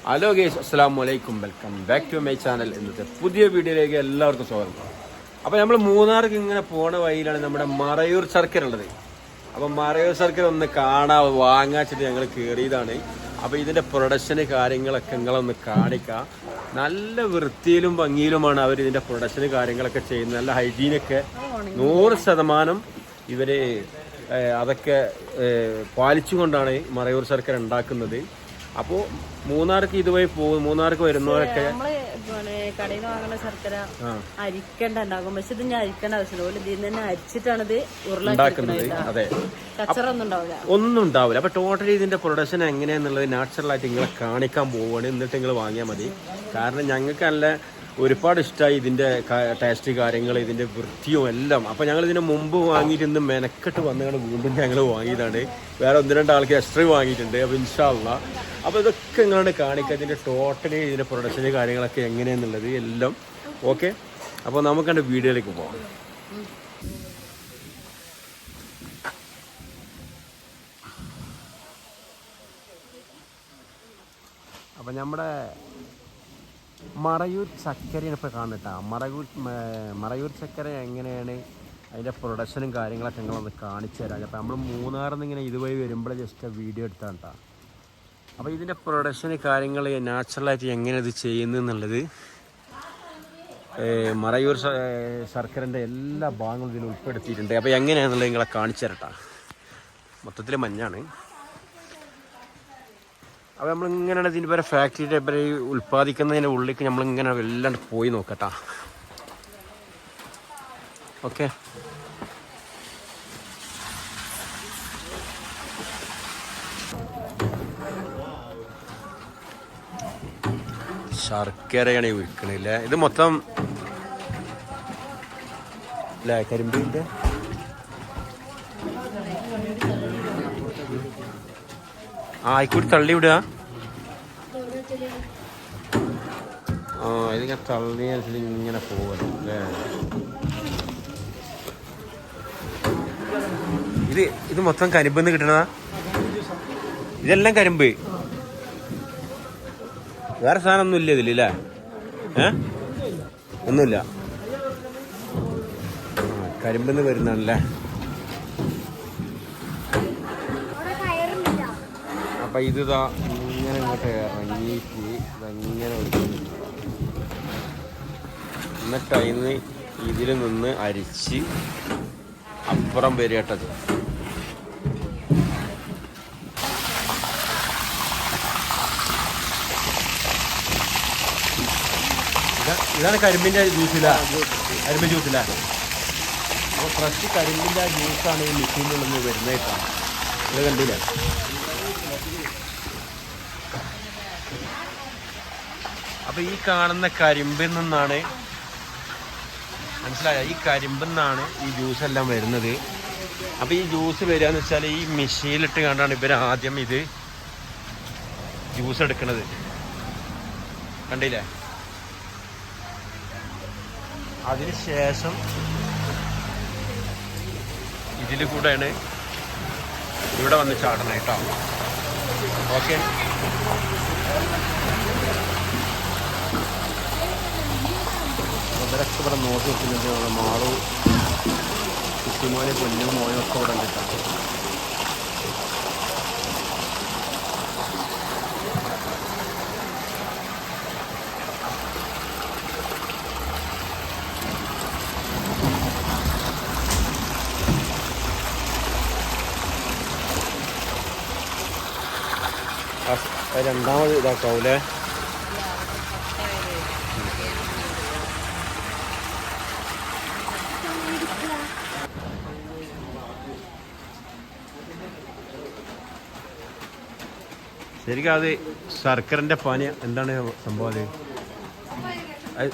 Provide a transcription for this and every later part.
Hello guys, അസ്സലാമു അലൈക്കും. Welcome back to my channel. ഇന്നത്തെ പുതിയ വീഡിയോയിലേക്ക് എല്ലാവർക്കും സ്വാഗതം. അപ്പോൾ നമ്മൾ മൂന്നാർക്ക് ഇങ്ങനെ പോണ വഴിയിലാണ് നമ്മുടെ മറയൂർ സർക്കിൾ ഉള്ളത്. അപ്പോൾ മറയൂർ സർക്കിൾ ഒന്ന് കാണാൻ വാങ്ങാച്ചിട്ട് ഞങ്ങൾ കയറിയതാണ്. അപ്പോൾ ഇതിൻ്റെ പ്രൊഡക്ഷന് കാര്യങ്ങളൊക്കെ നിങ്ങളൊന്ന് കാണിക്കാം. നല്ല വൃത്തിയിലും ഭംഗിയിലുമാണ് അവർ ഇതിൻ്റെ പ്രൊഡക്ഷന് കാര്യങ്ങളൊക്കെ ചെയ്യുന്നത്. നല്ല ഹൈജീനൊക്കെ 100% ഇവർ അതൊക്കെ പാലിച്ചുകൊണ്ടാണ് മറയൂർ സർക്കിൾ ഉണ്ടാക്കുന്നത്. അപ്പോൾ മൂന്നാർക്ക് ഇതുവഴി പോകും, മൂന്നാർക്ക് വരുന്നവരൊക്കെ കടയിൽ നിന്ന് വാങ്ങുന്ന ശർക്കര അരിക്കണ്ട ഉണ്ടാകും. പക്ഷെ ഇത് ഞാൻ അരിക്കേണ്ട ആവശ്യമില്ല. ഇതിൽ നിന്ന് തന്നെ അരിച്ചിട്ടാണ് ഇത് ഉണ്ടാക്കുന്നത്. അതെ, ഒന്നും ഉണ്ടാവില്ല. അപ്പൊ ടോട്ടലി ഇതിന്റെ പ്രൊഡക്ഷൻ എങ്ങനെയാന്നുള്ളത് നാച്ചുറലായിട്ട് നിങ്ങളെ കാണിക്കാൻ പോവുകയാണ്. എന്നിട്ട് നിങ്ങൾ വാങ്ങിയാൽ മതി. കാരണം ഞങ്ങൾക്ക് നല്ല ഒരുപാട് ഇഷ്ടമായി ഇതിന്റെ ടേസ്റ്റ് കാര്യങ്ങൾ, ഇതിന്റെ വൃത്തിയും എല്ലാം. അപ്പൊ ഞങ്ങൾ ഇതിന് മുമ്പ് വാങ്ങിയിട്ട് ഇന്ന് മെനക്കെട്ട് വന്നുകൊണ്ട് വീണ്ടും ഞങ്ങൾ വാങ്ങിയതാണ്. വേറെ 1-2 ആൾക്ക് എക്സ്ട്രാ വാങ്ങിയിട്ടുണ്ട്. അപ്പൊ ഇൻഷാ അള്ളാ അപ്പോൾ ഇതൊക്കെ നിങ്ങളോട് കാണിക്കുക, ഇതിന്റെ ടോട്ടലി ഇതിന്റെ പ്രൊഡക്ഷന് കാര്യങ്ങളൊക്കെ എങ്ങനെയാന്നുള്ളത് എല്ലാം. ഓക്കെ, അപ്പോൾ നമുക്ക് എൻ്റെ വീഡിയോയിലേക്ക് പോകാം. അപ്പം നമ്മുടെ മറയൂർ ചക്കരയാണ് ഇപ്പോൾ കാണുന്നിട്ടാ. മറയൂർ ചക്കര എങ്ങനെയാണ് അതിൻ്റെ പ്രൊഡക്ഷനും കാര്യങ്ങളൊക്കെ നിങ്ങളൊന്ന് കാണിച്ചു തരാം. അപ്പോൾ നമ്മൾ മൂന്നാറിൽ നിന്ന് ഇങ്ങനെ ഇതുവഴി വരുമ്പോൾ ജസ്റ്റ് വീഡിയോ എടുത്താണ് കേട്ടോ. അപ്പോൾ ഇതിൻ്റെ പ്രൊഡക്ഷന് കാര്യങ്ങൾ നാച്ചുറലായിട്ട് എങ്ങനെ ഇത് ചെയ്യുന്നു എന്നുള്ളത് മറയൂർ സർക്കാരിൻ്റെ എല്ലാ ഭാഗങ്ങളും ഇതിൽ ഉൾപ്പെടുത്തിയിട്ടുണ്ട്. അപ്പോൾ എങ്ങനെയാണെന്നുള്ളത് നിങ്ങളെ കാണിച്ചു തരട്ടാ. മൊത്തത്തിൽ മഞ്ഞാണ്. അപ്പോൾ നമ്മളിങ്ങനെയാണ് ഇതിൻ്റെ പേരെ ഫാക്ടറിയുടെ പേരെ ഉൽപ്പാദിക്കുന്നതിൻ്റെ ഉള്ളിലേക്ക് നമ്മളിങ്ങനെ എല്ലാം പോയി നോക്കട്ടാ. ഓക്കെ, ശർക്കരയാണ് ഈ വിൽക്കണില്ലേ. ഇത് മൊത്തം അല്ലേ കരിമ്പിൻ്റെ. ആയിക്കൂടി തള്ളി വിടുക. ഇതിങ്ങനെ തള്ളിയനുസരിച്ച് ഇങ്ങനെ പോകണം അല്ലേ. ഇത് മൊത്തം കരിമ്പെന്ന് കിട്ടണതാ. ഇതെല്ലാം കരിമ്പ്, വേറെ സാധനം ഒന്നും ഇല്ല ഇതിലല്ലേ? ഒന്നുമില്ല, കരിമ്പെന്ന് വരുന്നതാണല്ലേ. അപ്പം ഇതാ ഇങ്ങനെ ഇങ്ങോട്ട് ഇറങ്ങിയിട്ട് ഇതെങ്ങനെ ഒഴിക്കുന്നു. എന്നിട്ട് അതിന് ഇതിൽ നിന്ന് അരിച്ച് അപ്പുറം വരികട്ടത്. ഇതാണ് കരിമ്പിൻ്റെ ജ്യൂസില്ല, കരിമ്പ് ജ്യൂസില്ല. അപ്പോൾ ഫ്രഷ് കരിമ്പിൻ്റെ ജ്യൂസാണ് ഈ മെഷീനിൽ നിന്ന് വരുന്നതായിട്ടാണ്. ഇത് കണ്ടില്ല? അപ്പോൾ ഈ കാണുന്ന കരിമ്പിൽ നിന്നാണ്, മനസ്സിലായോ, ഈ കരിമ്പിൽ നിന്നാണ് ഈ ജ്യൂസെല്ലാം വരുന്നത്. അപ്പോൾ ഈ ജ്യൂസ് വരിക എന്ന് വെച്ചാൽ ഈ മെഷീനിലിട്ട് കണ്ടാണ് ഇവർ ആദ്യം ഇത് ജ്യൂസ് എടുക്കുന്നത്. കണ്ടില്ലേ? അതിനുശേഷം ഇതിൽ കൂടെയാണ് ഇവിടെ വന്ന് ചാടണം കേട്ടോ. ഓക്കെ, ഇവരൊക്കെ ഇവിടെ നോക്കി വെക്കുന്നുണ്ട്. മാളും കുട്ടിമോനെ പൊന്നും മോനും ഒക്കെ ഇവിടെ ഉണ്ട് കേട്ടോ. രണ്ടാമത് ഇതാക്കാവൂലേ. ശരിക്കും അത് ശർക്കരൻ്റെ പാനി എന്താണ് സംഭവം? അത്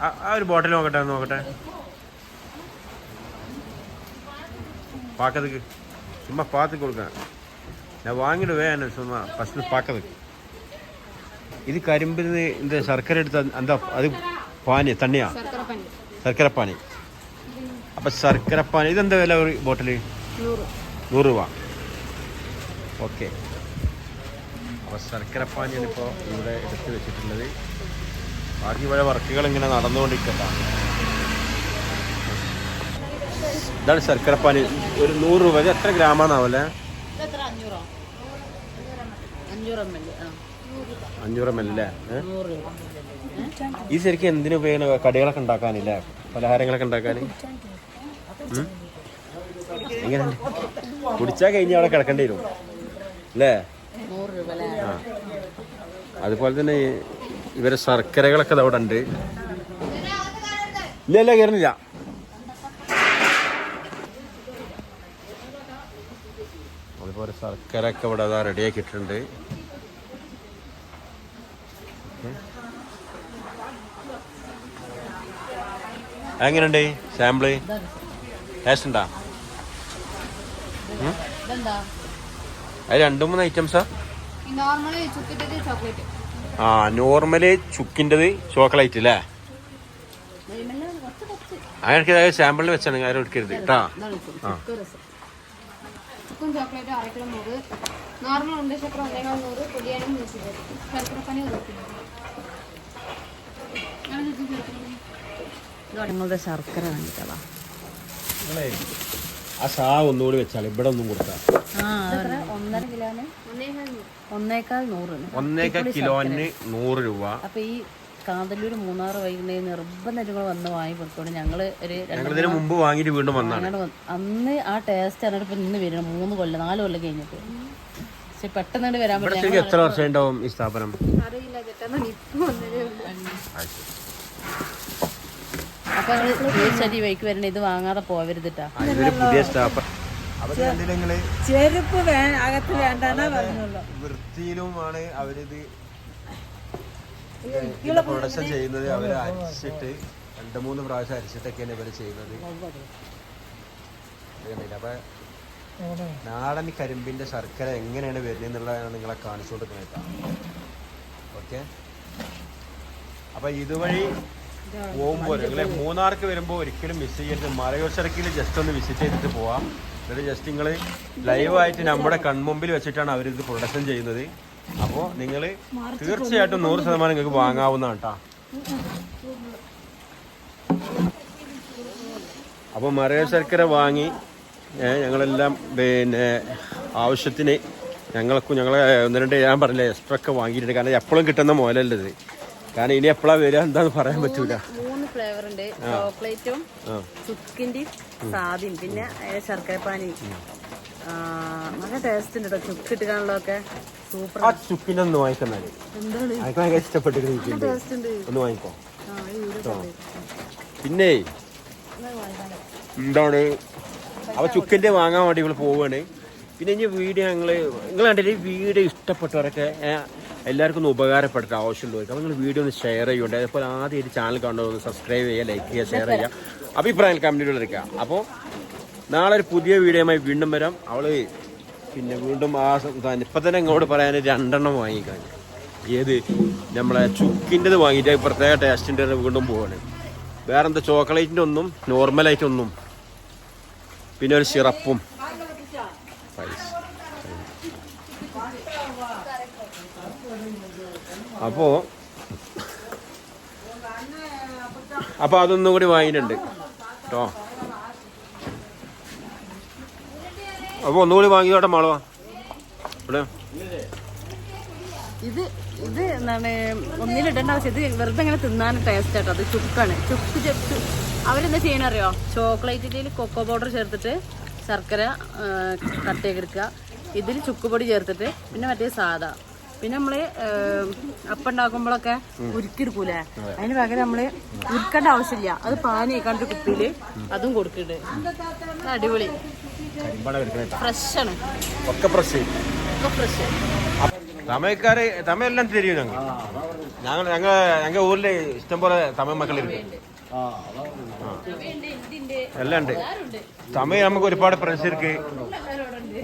ആ ഒരു ബോട്ടിൽ നോക്കട്ടെ. பார்க்கறதுக்கு சும்மா பார்த்து கொடுக்கேன். நான் வாங்கிடுவேன் என்ன சும்மா ஃபஸ்ட்டு பார்க்கறதுக்கு. இது கரும்பு இந்த சர்க்கரை எடுத்து அந்த அது பானி தண்ணியா ശർക്കരപ്പാനി. അപ്പം ശർക്കരപ്പാനി ഇതെന്താ വില ഒരു ബോട്ടിൽ? 100 രൂപ. ഓക്കെ. അപ്പോൾ ശർക്കരപ്പാനിയാണ് ഇപ്പോൾ ഇവിടെ എടുത്ത് വെച്ചിട്ടുള്ളത്. ബാക്കി പല വർക്കുകൾ ഇങ്ങനെ നടന്നുകൊണ്ടിരിക്കട്ടാ. ഇതാണ് ശർക്കരപ്പാനി. ഒരു 100 രൂപ. ഇത് എത്ര ഗ്രാമാന്നാവല്ലേ? 500 ml അല്ലേ? ഈ ശരിക്കും എന്തിനു ഉപയോഗിക്കുന്ന കടികളൊക്കെ ഉണ്ടാക്കാനില്ലേ, പലഹാരങ്ങളൊക്കെ ഉണ്ടാക്കാൻ? എങ്ങനെ കുടിച്ചാൽ കഴിഞ്ഞ് അവിടെ കിടക്കേണ്ടി വരും അല്ലേ? ആ, അതുപോലെ തന്നെ ഇവരെ ശർക്കരകളൊക്കെ അവിടെ ഉണ്ട്. ഇല്ല കയറുന്നില്ല. അതുപോലെ ശർക്കര ഒക്കെ ഇവിടെ അതാ റെഡിയാക്കിയിട്ടുണ്ട്. എങ്ങനെയുണ്ട് സാമ്പിള്? ടേസ്റ്റ് ഉണ്ടാ? അത് 2-3 ഐറ്റംസാ. ആ, നോർമല് ചുക്കിൻ്റെത് ചോക്ലേറ്റ് അല്ലേ? അങ്ങനെ സാമ്പിളിൽ വെച്ചാണ് ആരും എടുക്കരുത് കേട്ടാ. ആ, ചോക്ലേറ്റ് 1/2 കിലോ 100, നോർമൽ ഉണ്ട് ശർക്കര 100, പൊടിയാനും ശർക്കരപ്പാനി ഞങ്ങളുടെ ശർക്കര കണ്ടിട്ടാ. ആ സാ ഒന്നുകൂടി വെച്ചാൽ ഇവിടെ ഒന്നും കൊടുക്കാം. 1.5 കിലോന് 1.1 കിലോന് 100 രൂപ. അപ്പൊ ഈ കാന്തല്ലൂർ മൂന്നാർ വൈകുന്നേരം നിർബന്ധമായിട്ട് വന്ന് വാങ്ങി കൊടുത്തോണ്ട് ഞങ്ങള് ഇതിന് മുമ്പ് വാങ്ങിയിട്ട് വീണ്ടും വന്നാണ്. അന്ന് ആ ടേസ്റ്റ് ആണ് ഇപ്പൊ ഇന്ന് വരുന്നത്. 3 കൊല്ലം 4 കൊല്ലം കഴിഞ്ഞിട്ട്. പക്ഷെ പെട്ടെന്ന് വരാൻ പറ്റില്ല. എത്ര വർഷം ഉണ്ടാവും ഈ സ്ഥാപനം? അപ്പൊ തീർച്ചയായിട്ടും ഈ വൈക്ക് വരണേ, ഇത് വാങ്ങാതെ പോവരുതിട്ടാ. പുതിയ സ്ഥാപനം. ചെരുപ്പ് അകത്ത് വേണ്ടെന്നാ പറഞ്ഞുള്ളൂ. വൃത്തിയിലുമാണ് അവരിത് പ്രൊഡക്ഷൻ ചെയ്യുന്നത്. അവര് അരിച്ചിട്ട് 2-3 പ്രാവശ്യം അരിച്ചിട്ടൊക്കെയാണ് ഇവര് ചെയ്യുന്നത്. അപ്പൊ നാടൻ കരിമ്പിന്റെ ശർക്കര എങ്ങനെയാണ് വരുന്നത് എന്നുള്ളതാണ് നിങ്ങളെ കാണിച്ചു കൊടുക്കുന്നത്. ഓക്കെ. അപ്പൊ ഇതുവഴി പോകുമ്പോൾ നിങ്ങളെ മൂന്നാർക്ക് വരുമ്പോൾ ഒരിക്കലും മിസ് ചെയ്യരുത്. മറയൂർ സർക്കിൾ ജസ്റ്റ് ഒന്ന് വിസിറ്റ് ചെയ്തിട്ട് പോവാം. എന്നിട്ട് ജസ്റ്റ് നിങ്ങൾ ലൈവായിട്ട് നമ്മുടെ കൺമുമ്പിൽ വെച്ചിട്ടാണ് അവരിത് പ്രൊഡക്ഷൻ ചെയ്യുന്നത്. അപ്പോൾ നിങ്ങൾ തീർച്ചയായിട്ടും 100% നിങ്ങൾക്ക് വാങ്ങാവുന്നതാണ് കേട്ടോ. അപ്പോൾ മറയൂർ ശർക്കര വാങ്ങി ഞങ്ങളെല്ലാം പിന്നെ ആവശ്യത്തിന് ഞങ്ങളെ 1-2 ഞാൻ പറഞ്ഞില്ലേ എക്സ്ട്രാ ഒക്കെ വാങ്ങിയിട്ടുണ്ട്. കാരണം എപ്പോഴും കിട്ടുന്ന മോലല്ലത്. കാരണം ഇനി എപ്പോഴാണ് വരിക എന്താന്ന് പറയാൻ പറ്റൂല. 3 ഫ്ലേവർ ഉണ്ട്. ചോക്ലേറ്റും ചുക്കിന്റെ സാദിയും പിന്നെ ശർക്കരപ്പാനി. നല്ല ടേസ്റ്റ് ഉണ്ട് കേട്ടോ. ചുക്ക് ഇട്ടുകാണുള്ളതൊക്കെ സൂപ്പർ. ആ ചുക്കിന്റെ ഒന്ന് വാങ്ങിക്കുന്നാല് എനിക്ക് ഇഷ്ടപ്പെട്ടിട്ടുണ്ട്. ഒന്ന് വാങ്ങിക്കോ. പിന്നെ എന്താണ് അപ്പൊ ചുക്കിന്റെ വാങ്ങാൻ വേണ്ടി ഇവള് പോവാണ്. പിന്നെ ഇനി വീഡിയോ നിങ്ങൾ കണ്ടില്ലേ, ഈ വീഡിയോ ഇഷ്ടപ്പെട്ടവരൊക്കെ എല്ലാവർക്കും ഒന്ന് ഉപകാരപ്പെടുത്ത ആവശ്യമുള്ളവർക്ക് അപ്പോൾ നിങ്ങൾ വീഡിയോ ഒന്ന് ഷെയർ ചെയ്യുന്നുണ്ട്. അതുപോലെ ആദ്യം ഒരു ചാനൽ കാണുന്നത് ഒന്ന് സബ്സ്ക്രൈബ് ചെയ്യുക, ലൈക്ക് ചെയ്യുക, ഷെയർ ചെയ്യുക, അഭിപ്രായം കമൻറ്റിലൂടെ എടുക്കുക. അപ്പോൾ നാളെ ഒരു പുതിയ വീഡിയോയുമായി വീണ്ടും വരാം. അവള് പിന്നെ വീണ്ടും ഇപ്പം തന്നെ ഇങ്ങോട്ട് പറയാൻ 2 വാങ്ങിക്കാൻ. ഏത് നമ്മളെ ചുക്കിൻ്റെത് വാങ്ങിയിട്ട് പ്രത്യേക ടേസ്റ്റിൻ്റെ വീണ്ടും പോവാണ്. വേറെന്താ ചോക്ലേറ്റിൻ്റെ ഒന്നും നോർമലായിട്ടൊന്നും, പിന്നെ ഒരു സിറപ്പും. അപ്പോൾ അതൊന്നും കൂടി വാങ്ങിയിട്ടുണ്ട് കേട്ടോ. അപ്പോൾ ഒന്നുകൂടി വാങ്ങിയോട്ടെ മാളോ. ഇവിടെ ഇത് എന്താണ് ഒന്നിലിടേണ്ട ആവശ്യം. ഇത് വെറുതെ ഇങ്ങനെ തിന്നാൻ ടേസ്റ്റ് ആട്ടോ. അത് ചുക്കാണ്. ചുക്ക് അവരെന്താ ചെയ്യണറിയോ? ചോക്ലേറ്റിൽ കൊക്കോ പൗഡർ ചേർത്തിട്ട് ശർക്കര കട്ട് ചെയ്തെടുക്കുക. ഇതിൽ ചുക്കുപൊടി ചേർത്തിട്ട് പിന്നെ മറ്റേ സാദാ. പിന്നെ നമ്മള് അപ്പം ഉണ്ടാക്കുമ്പോഴൊക്കെ ഉരുക്കിയെടുക്കൂലേ, അതിന് പകരം നമ്മള് ഉരുക്കേണ്ട ആവശ്യമില്ല. അത് പാനി കണ്ട കുപ്പിയില് അതും കൊടുക്കുന്നുണ്ട്. അടിപൊളി ഫ്രഷാണ്. ഒക്കെ ഫ്രഷ്. തമിഴ്ക്കാര് തമിഴെല്ലാം തരും. ഞങ്ങൾ ഊരില് ഇഷ്ടംപോലെ തമിഴ് മക്കളിരിക്കും. എല്ലാം ഉണ്ട്. തമിഴ് നമുക്ക് ഒരുപാട് ഫ്രണ്ട്സ് ഇருக்கு.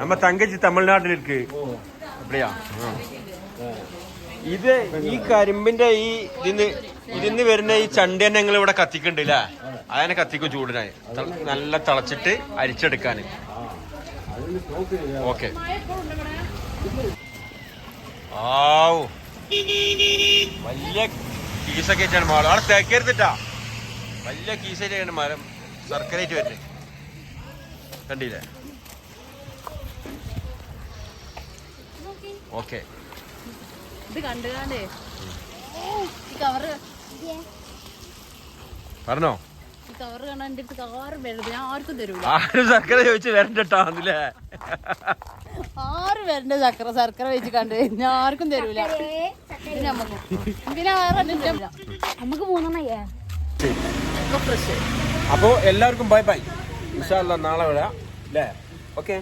നമ്മ തങ്കച്ചി തമിഴ്നാട്ടിൽ ഇருக்கு. എവിടെയാ ഇത് ഈ കരിമ്പിന്റെ ഈ ഇതിന് ഇതിന്ന് വരുന്ന ഈ ചണ്ടി തന്നെ ഞങ്ങൾ ഇവിടെ കത്തിക്കുന്നുണ്ട് അല്ലേ? അതിനെ കത്തിക്കും ചൂടിനായി നല്ല തിളച്ചിട്ട് അരിച്ചെടുക്കാന്. ഓക്കെ. ആവൂ വലിയ കീസൊക്കെ ആയിട്ടാണ് മാള് അവിടെ തേക്കരുത്തിട്ടാ. വലിയ കീസയിലാണ് മരം ശർക്കരയായിട്ട് വരുന്നത്. കണ്ടില്ലേ? ഓക്കെ. ഇത് കണ്ടുകാണ്ടേ ഈ കവറ് പറഞ്ഞോ? ഈ കവറ് കാണാൻ എന്റെ അടുത്ത് ആരും വരരുത്, ഞാൻ ആർക്കും തരൂല. ആരും ശർക്കര ചോദിച്ച് വരണ്ടല്ലേ? ആരും വരണ്ട ശർക്കര വെച്ച് കണ്ട് ഞാൻ ആർക്കും തരൂല. പിന്നെ നമുക്ക് 3 ഫ്രഷ്. അപ്പോ എല്ലാവർക്കും ബൈ ബൈ. ഇൻഷാ അല്ലാഹ് നാളെ വരാം അല്ലേ? ഓക്കെ.